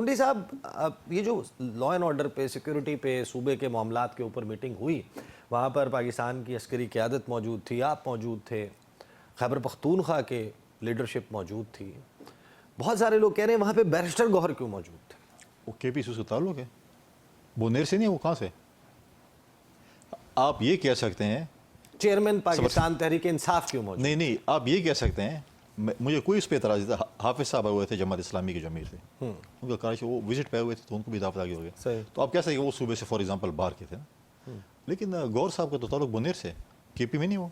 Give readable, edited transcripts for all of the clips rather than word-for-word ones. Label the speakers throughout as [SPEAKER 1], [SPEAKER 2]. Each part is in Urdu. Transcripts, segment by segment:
[SPEAKER 1] منڈی صاحب یہ جو لا اینڈ آرڈر پہ سیکیورٹی پہ صوبے کے معاملات کے اوپر میٹنگ ہوئی، وہاں پر پاکستان کی عسکری قیادت موجود تھی، آپ موجود تھے، خیبر پختونخوا کے لیڈرشپ موجود تھی، بہت سارے لوگ کہہ رہے ہیں وہاں پہ بیرسٹر گوہر کیوں موجود تھے؟
[SPEAKER 2] وہ کے پی سی سے تعلق ہے، بونیر سے نہیں، وہ کہاں سے؟ آپ یہ کہہ سکتے ہیں
[SPEAKER 1] چیئرمین پاکستان تحریک انصاف کیوں موجود؟
[SPEAKER 2] نہیں آپ یہ کہہ سکتے ہیں، مجھے کوئی اس پہ اعتراض نہیں تھا. حافظ صاحب آئے ہوئے تھے جماعت اسلامی کے جو امیر تھے، ان کا کراچی وہ وزٹ پہ ہوئے تھے تو ان کو بھی دعوت آگے ہو گیا. تو آپ کہہ سکتے ہیں کہ وہ صوبے سے فار ایگزامپل باہر کے تھے نا، لیکن گور صاحب کا تو تعلق بونیر سے، کے پی میں نہیں.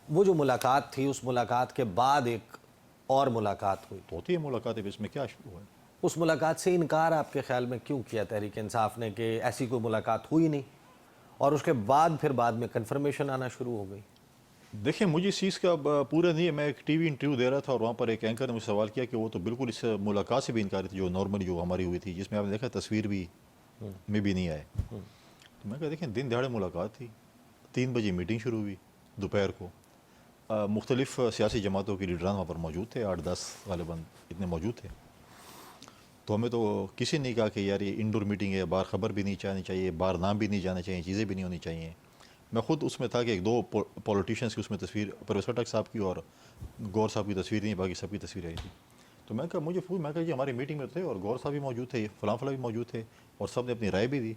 [SPEAKER 1] وہ جو ملاقات تھی اس ملاقات کے بعد ایک اور ملاقات ہوئی،
[SPEAKER 2] ہوتی ہے ملاقات، اس میں کیا ہوا ہے؟
[SPEAKER 1] اس ملاقات سے انکار آپ کے خیال میں کیوں کیا تحریک انصاف نے کہ ایسی کوئی ملاقات ہوئی نہیں، اور اس کے بعد پھر بعد میں کنفرمیشن آنا شروع ہو گئی؟
[SPEAKER 2] دیکھیں مجھے اس چیز کا پورا نہیں ہے. میں ایک ٹی وی انٹرویو دے رہا تھا اور وہاں پر ایک اینکر نے مجھے سوال کیا کہ وہ تو بالکل اس ملاقات سے بھی انکار تھی جو نارملی جو ہماری ہوئی تھی، جس میں آپ نے دیکھا تصویر بھی میں بھی نہیں آئے. تو میں کہا دیکھیں دن دہاڑے ملاقات تھی، 3 بجے میٹنگ شروع ہوئی دوپہر کو. مختلف سیاسی جماعتوں کے لیڈران وہاں پر موجود تھے، 8-10 غالباً اتنے موجود تھے. تو ہمیں تو کسی نے کہا کہ یار یہ انڈور میٹنگ ہے، باہر خبر بھی نہیں جانی چاہیے، باہر نام بھی نہیں جانا چاہیے، چیزیں بھی نہیں ہونی چاہیے. میں خود اس میں تھا کہ ایک 2 پولیٹیشنس کی اس میں تصویر، پروفیسر ٹک صاحب کی اور گور صاحب کی تصویر نہیں، باقی سب کی تصویر آئی تھی. تو میں کہا میں کہا جی ہماری میٹنگ میں تھے اور گور صاحب بھی موجود تھے، فلاں بھی موجود تھے، اور سب نے اپنی رائے بھی دی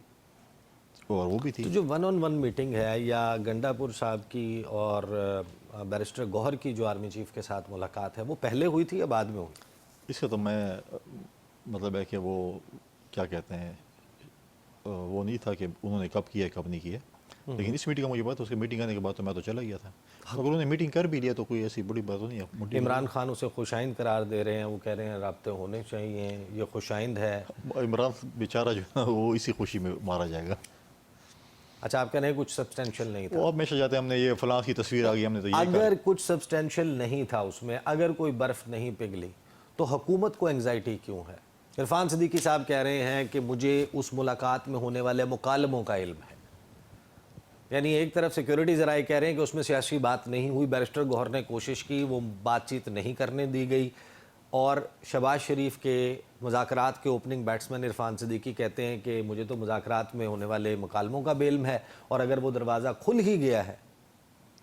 [SPEAKER 2] اور وہ بھی تھی.
[SPEAKER 1] تو جو 1-on-1 میٹنگ ہے یا گنڈا پور صاحب کی اور بیرسٹر گوہر کی جو آرمی چیف کے ساتھ ملاقات ہے، وہ پہلے ہوئی تھی یا بعد میں ہوئی؟
[SPEAKER 2] اس کا تو میں مطلب ہے کہ وہ کیا کہتے ہیں وہ نہیں تھا کہ انہوں نے کب کیا کب نہیں کیا. لیکن اس میٹنگ کا مجھے بات، اس کی میٹنگ آنے کے بعد تو میں تو چلا گیا تھا. اگر انہوں نے میٹنگ کر بھی لیا تو کوئی ایسی بڑی بات نہیں ہے.
[SPEAKER 1] عمران خان اسے خوش آئند قرار دے رہے ہیں، وہ کہہ رہے ہیں رابطے ہونے چاہیے، یہ خوش آئند ہے.
[SPEAKER 2] عمران بیچارہ جو ہے وہ اسی خوشی میں مارا جائے گا.
[SPEAKER 1] اچھا آپ کہہ رہے ہیں کچھ سبسٹینشیل نہیں تھا؟
[SPEAKER 2] وہ ہمیشہ جاتے ہیں ہم نے یہ فلاں کی تصویر آ گئی ہم نے تو یہ
[SPEAKER 1] اگر کچھ سبسٹینشیل نہیں تھا اس میں، اگر کوئی برف نہیں پگھلی تو حکومت کو انگزائٹی کیوں ہے؟ عرفان صدیقی صاحب کہہ رہے ہیں کہ مجھے اس ملاقات میں ہونے والے مکالموں کا علم ہے. یعنی ایک طرف سیکیورٹی ذرائع کہہ رہے ہیں کہ اس میں سیاسی بات نہیں ہوئی، بیرسٹر گوہر نے کوشش کی، وہ بات چیت نہیں کرنے دی گئی، اور شہباز شریف کے مذاکرات کے اوپننگ بیٹسمین عرفان صدیقی کہتے ہیں کہ مجھے تو مذاکرات میں ہونے والے مکالموں کا بھی علم ہے، اور اگر وہ دروازہ کھل ہی گیا ہے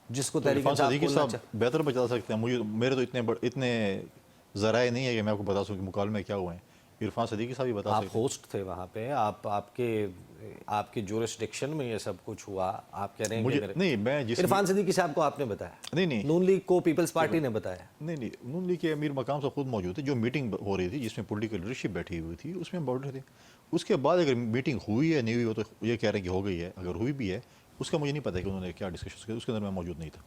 [SPEAKER 1] جس کو تحریک
[SPEAKER 2] عرفان صدیقی
[SPEAKER 1] انصاف
[SPEAKER 2] صاحب بہتر بتا سکتے ہیں. میرے تو اتنے ذرائع نہیں ہے کہ میں آپ کو بتا سکوں کہ مکالمے کیا ہوئے ہیں. عرفان صدیقی صاحب بھی بتا سکتے
[SPEAKER 1] آپ ہوسٹ تھے وہاں پہ، آپ کے جورسڈکشن میں یہ سب کچھ ہوا. آپ کہہ رہے ہیں کہ
[SPEAKER 2] نہیں میں
[SPEAKER 1] عرفان صدیقی صاحب کو آپ نے بتایا؟
[SPEAKER 2] نہیں
[SPEAKER 1] نون لیگ کو پیپلز پارٹی نے بتایا؟
[SPEAKER 2] نہیں نون لیگ کے امیر مقام سے خود موجود تھے. جو میٹنگ ہو رہی تھی جس میں پولیٹیکل لیڈرشپ بیٹھی ہوئی تھی اس میں موجود تھے. اس کے بعد اگر میٹنگ ہوئی ہے نہیں ہوئی ہو تو یہ کہہ رہے ہیں کہ ہو گئی ہے. اگر ہوئی بھی ہے اس کا مجھے نہیں پتا کہ انہوں نے کیا ڈسکشن کیا، اس کے اندر میں موجود نہیں تھا.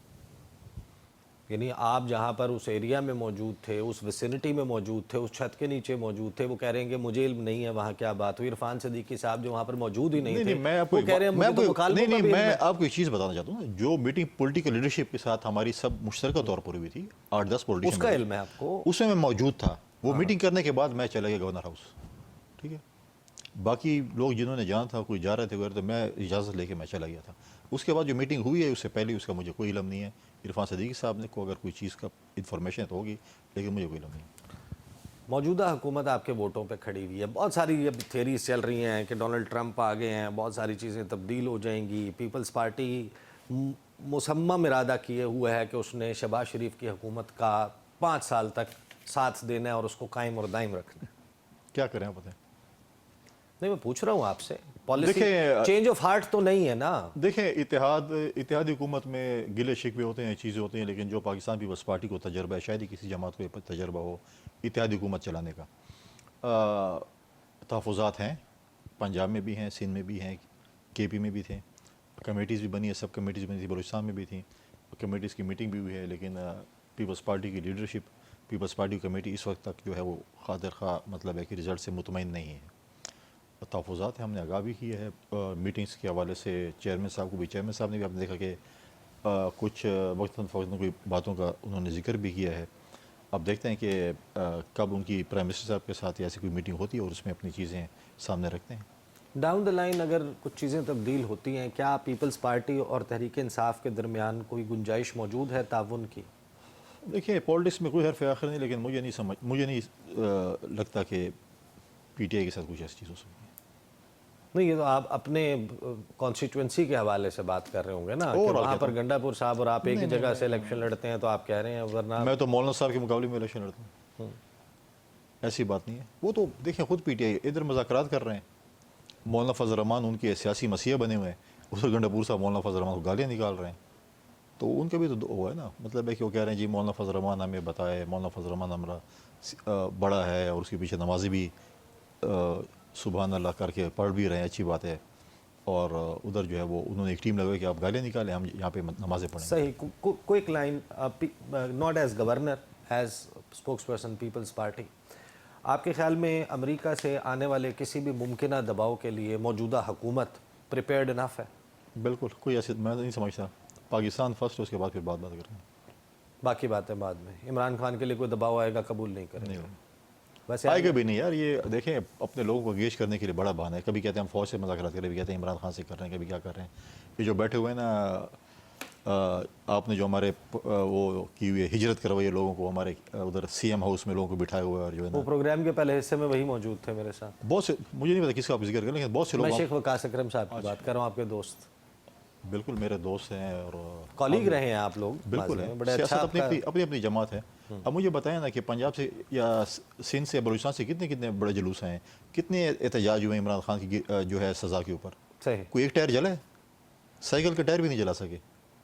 [SPEAKER 1] یعنی آپ جہاں پر اس ایریا میں موجود تھے، اس ویسینٹی میں موجود تھے، اس چھت کے نیچے موجود تھے، وہ کہہ رہے ہیں کہ مجھے علم نہیں ہے وہاں کیا بات ہوئی. عرفان صدیقی صاحب جو وہاں پر موجود ہی نہیں تھے وہ کہہ رہے ہیں مجھے تو مکالموں کا بھی علم ہے.
[SPEAKER 2] میں آپ کو ایک چیز بتانا چاہتا ہوں، جو میٹنگ پولیٹیکل لیڈرشپ کے ساتھ ہماری سب مشترکہ طور پر ہوئی تھی، 8-10 پولیٹیشن،
[SPEAKER 1] اس کا علم ہے آپ کو؟
[SPEAKER 2] اس میں موجود تھا. وہ میٹنگ کرنے کے بعد میں چلا گیا گورنر ہاؤس. ٹھیک ہے، باقی لوگ جنہوں نے جانا تھا کوئی جا رہے تھے تو میں اجازت لے کے میں چلا گیا تھا. اس کے بعد جو میٹنگ ہوئی ہے اس سے پہلے اس کا مجھے کوئی علم نہیں ہے. عرفان صدیقی صاحب نے کو اگر کوئی چیز کا انفارمیشن تو ہوگی، لیکن مجھے کوئی علم نہیں.
[SPEAKER 1] موجودہ حکومت آپ کے ووٹوں پہ کھڑی ہوئی ہے. بہت ساری اب تھیریز چل رہی ہیں کہ ڈونلڈ ٹرمپ آ گئے ہیں، بہت ساری چیزیں تبدیل ہو جائیں گی. پیپلز پارٹی مصمم ارادہ کیے ہوئے ہے کہ اس نے شہباز شریف کی حکومت کا 5 سال تک ساتھ دینا ہے اور اس کو قائم اور دائم رکھنا ہے.
[SPEAKER 2] کیا کریں آپ بتائیں؟
[SPEAKER 1] نہیں میں پوچھ رہا ہوں آپ سے، پالیسی چینج آف ہارٹ تو نہیں ہے نا؟
[SPEAKER 2] دیکھیں اتحادی حکومت میں گلے شکوے ہوتے ہیں، چیزیں ہوتی ہیں، لیکن جو پاکستان پیپلز پارٹی کو تجربہ ہے، شاید ہی کسی جماعت کو تجربہ ہو اتحادی حکومت چلانے کا. تحفظات ہیں، پنجاب میں بھی ہیں، سندھ میں بھی ہیں، کے پی میں بھی تھے، کمیٹیز بھی بنی ہے، سب کمیٹیز بنی تھی، بلوچستان میں بھی تھیں، کمیٹیز کی میٹنگ بھی ہوئی ہے. لیکن پیپلز پارٹی کی لیڈرشپ، پیپلز پارٹی کمیٹی اس وقت تک جو ہے وہ خاطر خواہ مطلب ہے کہ رزلٹ سے مطمئن نہیں ہے. تحفظات ہیں، ہم نے آگاہ بھی کی ہے میٹنگز کے حوالے سے. چیئرمین صاحب کو بھی، چیئرمین صاحب نے بھی آپ نے دیکھا کہ کچھ وقتاً فوقتاً کوئی باتوں کا انہوں نے ذکر بھی کیا ہے. اب دیکھتے ہیں کہ کب ان کی پرائم منسٹر صاحب کے ساتھ ایسی کوئی میٹنگ ہوتی ہے اور اس میں اپنی چیزیں سامنے رکھتے ہیں.
[SPEAKER 1] ڈاؤن دا لائن اگر کچھ چیزیں تبدیل ہوتی ہیں، کیا پیپلز پارٹی اور تحریک انصاف کے درمیان کوئی گنجائش موجود ہے تعاون کی؟
[SPEAKER 2] دیکھیے پالیٹکس میں کوئی حرف آخر نہیں، لیکن مجھے نہیں لگتا کہ پی ٹی آئی کے ساتھ کچھ ایسی چیز ہو سکتی ہے۔
[SPEAKER 1] نہیں، یہ تو آپ اپنے کانسٹیٹوئنسی کے حوالے سے بات کر رہے ہوں گے نا، کہ وہاں پر گنڈا پور صاحب اور آپ ایک ہی جگہ سے الیکشن لڑتے ہیں تو آپ کہہ رہے ہیں، ورنہ
[SPEAKER 2] میں تو مولانا صاحب کے مقابلے میں الیکشن لڑتا ہوں، ایسی بات نہیں ہے۔ وہ تو دیکھیں خود پی ٹی آئی ادھر مذاکرات کر رہے ہیں، مولانا فضل الرحمان ان کے سیاسی مسیح بنے ہوئے ہیں، ادھر گنڈا پور صاحب مولانا فضل الرحمان کو گالیاں نکال رہے ہیں، تو ان کا بھی تو وہ ہے نا، مطلب ہے کہ وہ کہہ رہے ہیں جی مولانا فضل الرحمان ہمیں بتائے، مولانا فضل الرحمان ہمارا بڑا ہے اور اس کے پیچھے نمازی بھی سبحان اللہ کر کے پڑھ بھی رہے ہیں، اچھی بات ہے، اور ادھر جو ہے وہ انہوں نے ایک ٹیم لگائی کہ آپ گالیاں نکالیں، ہم یہاں پہ نمازیں پڑھیں۔
[SPEAKER 1] صحیح، quick line, not as governor, as spokesperson Peoples Party, آپ کے خیال میں امریکہ سے آنے والے کسی بھی ممکنہ دباؤ کے لیے موجودہ حکومت پریپیئرڈ انف ہے؟
[SPEAKER 2] بالکل، کوئی ایسی میں نہیں سمجھتا، پاکستان فرسٹ، اس کے بعد پھر بات کریں گے۔
[SPEAKER 1] باقی باتیں بعد میں، عمران خان کے لیے کوئی دباؤ آئے گا قبول نہیں کریں گے؟ ویسے
[SPEAKER 2] آئے گا بھی نہیں یار، یہ دیکھیں اپنے لوگوں کو انگیج کرنے کے لیے بڑا بہانہ ہے، کبھی کہتے ہیں ہم فوج سے مذاکرات کریں، کبھی کہتے ہیں عمران خان سے کر رہے ہیں، کبھی کیا کر رہے ہیں۔ یہ جو بیٹھے ہوئے ہیں نا، آپ نے جو ہمارے وہ کی ہوئی ہجرت کروائی ہے لوگوں کو، ہمارے ادھر سی ایم ہاؤس میں لوگوں کو بٹھائے ہوئے، اور جو ہے نا
[SPEAKER 1] وہ پروگرام کے پہلے حصے میں وہی موجود تھے میرے ساتھ،
[SPEAKER 2] بہت سے، مجھے نہیں پتا کس کا آپ ذکر کریں، لیکن بہت سے
[SPEAKER 1] میں
[SPEAKER 2] لوگ
[SPEAKER 1] شیخ وقاص اکرم صاحب کی بات کر رہا ہوں، آپ کے دوست،
[SPEAKER 2] بالکل میرے دوست ہیں، اور
[SPEAKER 1] کالیگ رہے ہیں آپ لوگ،
[SPEAKER 2] بالکل ہے،
[SPEAKER 1] بڑے
[SPEAKER 2] سیاست
[SPEAKER 1] اچھا
[SPEAKER 2] اپنی اپنی جماعت ہے۔ اب مجھے بتائیں نا کہ پنجاب سے یا سندھ سے بلوچستان سے کتنے بڑے جلوس ہیں، کتنے احتجاج ہوئے عمران خان کی جو ہے سزا کے اوپر،
[SPEAKER 1] صحیح،
[SPEAKER 2] کوئی ایک ٹائر جلا ہے؟ سائیکل کا ٹائر بھی نہیں جلا سکے۔